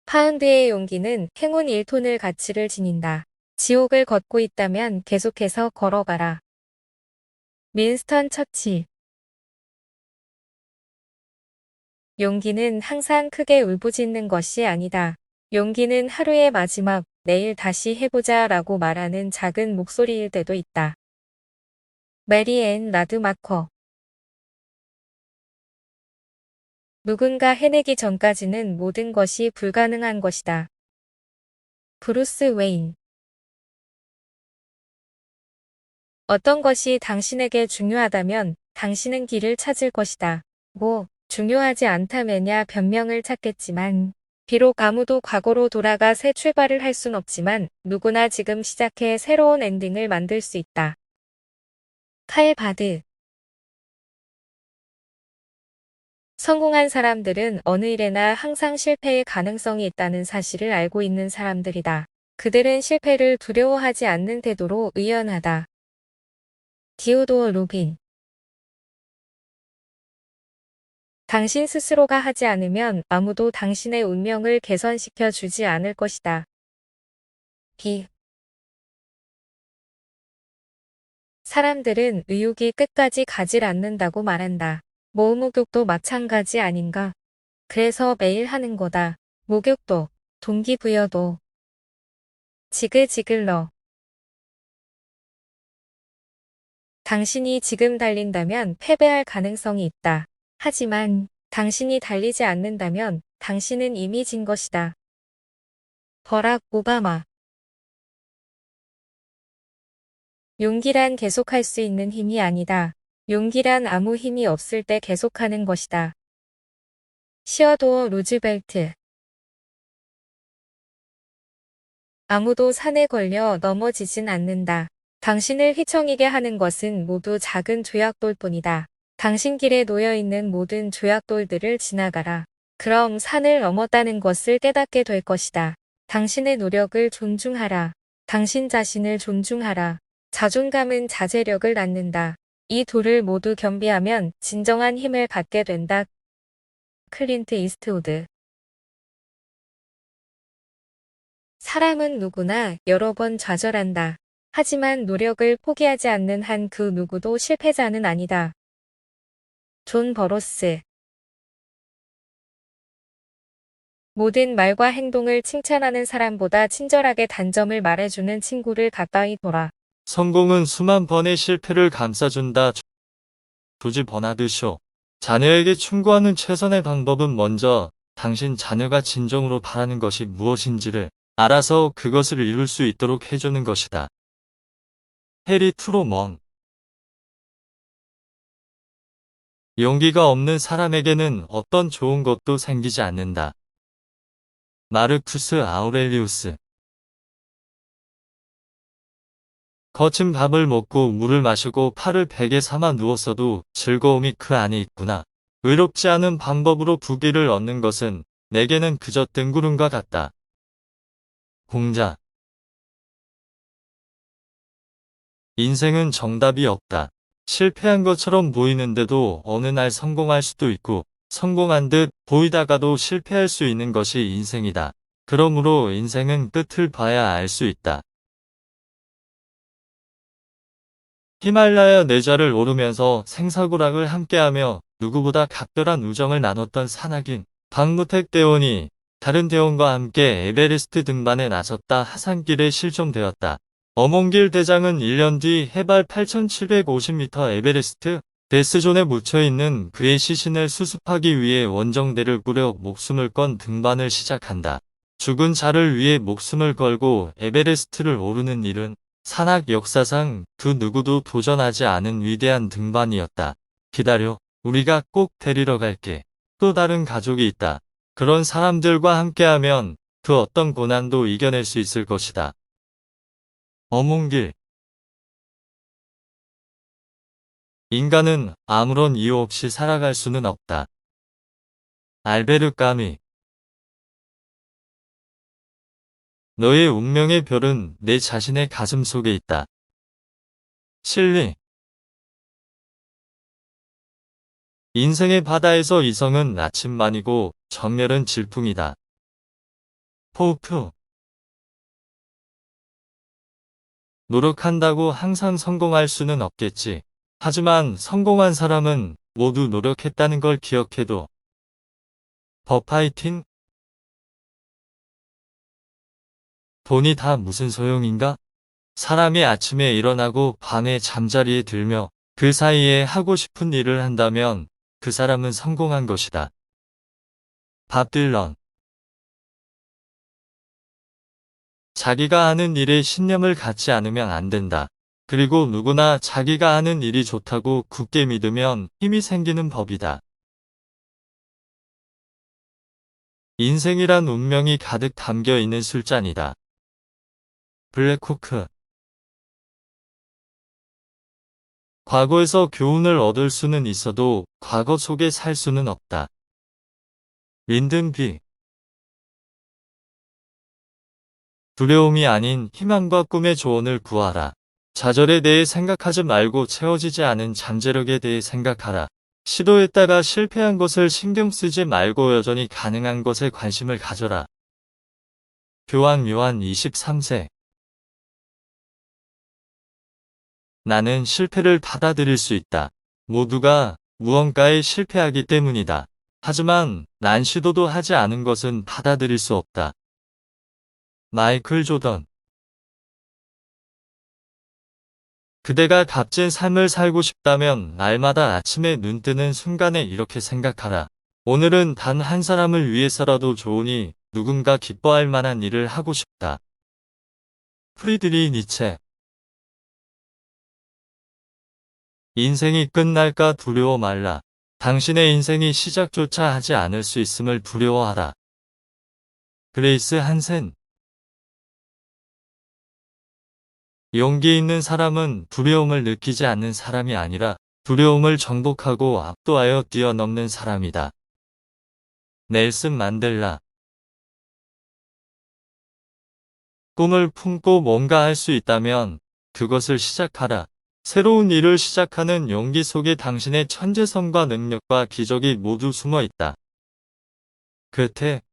파운드의 용기는 행운 1톤을 가치를 지닌다. 지옥을 걷고 있다면 계속해서 걸어가라. 윈스턴 처칠. 용기는 항상 크게 울부짖는 것이 아니다. 용기는 하루의 마지막, 내일 다시 해보자 라고 말하는 작은 목소리일 때도 있다. 메리 앤 라드마커. 누군가 해내기 전까지는 모든 것이 불가능한 것이다. 브루스 웨인. 어떤 것이 당신에게 중요하다면 당신은 길을 찾을 것이다. 중요하지 않다면야 변명을 찾겠지만, 비록 아무도 과거로 돌아가 새 출발을 할 순 없지만 누구나 지금 시작해 새로운 엔딩을 만들 수 있다. 칼 바드. 성공한 사람들은 어느 일에나 항상 실패의 가능성이 있다는 사실을 알고 있는 사람들이다. 그들은 실패를 두려워하지 않는 태도로 의연하다. 디오도어 루빈. 당신 스스로가 하지 않으면 아무도 당신의 운명을 개선시켜 주지 않을 것이다. 비. 사람들은 의욕이 끝까지 가질 않는다고 말한다. 목욕도 마찬가지 아닌가? 그래서 매일 하는 거다. 목욕도, 동기부여도. 지글지글러. 당신이 지금 달린다면 패배할 가능성이 있다. 하지만 당신이 달리지 않는다면 당신은 이미 진 것이다. 버락 오바마. 용기란 계속할 수 있는 힘이 아니다. 용기란 아무 힘이 없을 때 계속하는 것이다. 시어도어 루즈벨트. 아무도 산에 걸려 넘어지진 않는다. 당신을 휘청이게 하는 것은 모두 작은 조약돌 뿐이다. 당신 길에 놓여있는 모든 조약돌들을 지나가라. 그럼 산을 넘었다는 것을 깨닫게 될 것이다. 당신의 노력을 존중하라. 당신 자신을 존중하라. 자존감은 자제력을 낳는다. 이 둘을 모두 겸비하면 진정한 힘을 갖게 된다. 클린트 이스트우드. 사람은 누구나 여러 번 좌절한다. 하지만 노력을 포기하지 않는 한 그 누구도 실패자는 아니다. 존 버로스. 모든 말과 행동을 칭찬하는 사람보다 친절하게 단점을 말해주는 친구를 가까이 둬라. 성공은 수만 번의 실패를 감싸준다. 조지 버나드 쇼. 자녀에게 충고하는 최선의 방법은 먼저 당신 자녀가 진정으로 바라는 것이 무엇인지를 알아서 그것을 이룰 수 있도록 해주는 것이다. 해리 트루먼. 용기가 없는 사람에게는 어떤 좋은 것도 생기지 않는다. 마르쿠스 아우렐리우스. 거친 밥을 먹고 물을 마시고 팔을 베개 삼아 누웠어도 즐거움이 그 안에 있구나. 의롭지 않은 방법으로 부귀를 얻는 것은 내게는 그저 뜬구름과 같다. 공자. 인생은 정답이 없다. 실패한 것처럼 보이는데도 어느 날 성공할 수도 있고, 성공한 듯 보이다가도 실패할 수 있는 것이 인생이다. 그러므로 인생은 끝을 봐야 알 수 있다. 히말라야 내좌를 오르면서 생사고락을 함께하며 누구보다 각별한 우정을 나눴던 산악인 박무택 대원이 다른 대원과 함께 에베레스트 등반에 나섰다 하산길에 실종되었다. 어몽길 대장은 1년 뒤 해발 8,750m 에베레스트 데스존에 묻혀있는 그의 시신을 수습하기 위해 원정대를 꾸려 목숨을 건 등반을 시작한다. 죽은 자를 위해 목숨을 걸고 에베레스트를 오르는 일은 산악 역사상 그 누구도 도전하지 않은 위대한 등반이었다. 기다려. 우리가 꼭 데리러 갈게. 또 다른 가족이 있다. 그런 사람들과 함께하면 그 어떤 고난도 이겨낼 수 있을 것이다. 어몽길. 인간은 아무런 이유 없이 살아갈 수는 없다. 알베르 까미. 너의 운명의 별은 내 자신의 가슴 속에 있다. 실리. 인생의 바다에서 이성은 아침만이고 정멸은 질풍이다. 포크. 노력한다고 항상 성공할 수는 없겠지. 하지만 성공한 사람은 모두 노력했다는 걸 기억해도. 버파이팅? 돈이 다 무슨 소용인가? 사람이 아침에 일어나고 밤에 잠자리에 들며 그 사이에 하고 싶은 일을 한다면 그 사람은 성공한 것이다. 밥 딜런. 자기가 하는 일에 신념을 갖지 않으면 안 된다. 그리고 누구나 자기가 하는 일이 좋다고 굳게 믿으면 힘이 생기는 법이다. 인생이란 운명이 가득 담겨 있는 술잔이다. 블랙호크. 과거에서 교훈을 얻을 수는 있어도 과거 속에 살 수는 없다. 린든비. 두려움이 아닌 희망과 꿈의 조언을 구하라. 좌절에 대해 생각하지 말고 채워지지 않은 잠재력에 대해 생각하라. 시도했다가 실패한 것을 신경 쓰지 말고 여전히 가능한 것에 관심을 가져라. 교황 요한 23세. 나는 실패를 받아들일 수 있다. 모두가 무언가에 실패하기 때문이다. 하지만 난 시도도 하지 않은 것은 받아들일 수 없다. 마이클 조던. 그대가 값진 삶을 살고 싶다면 날마다 아침에 눈 뜨는 순간에 이렇게 생각하라. 오늘은 단 한 사람을 위해서라도 좋으니 누군가 기뻐할 만한 일을 하고 싶다. 프리드리히 니체. 인생이 끝날까 두려워 말라. 당신의 인생이 시작조차 하지 않을 수 있음을 두려워하라. 그레이스 한센. 용기 있는 사람은 두려움을 느끼지 않는 사람이 아니라 두려움을 정복하고 압도하여 뛰어넘는 사람이다. 넬슨 만델라. 꿈을 품고 뭔가 할 수 있다면 그것을 시작하라. 새로운 일을 시작하는 용기 속에 당신의 천재성과 능력과 기적이 모두 숨어 있다. 괴테.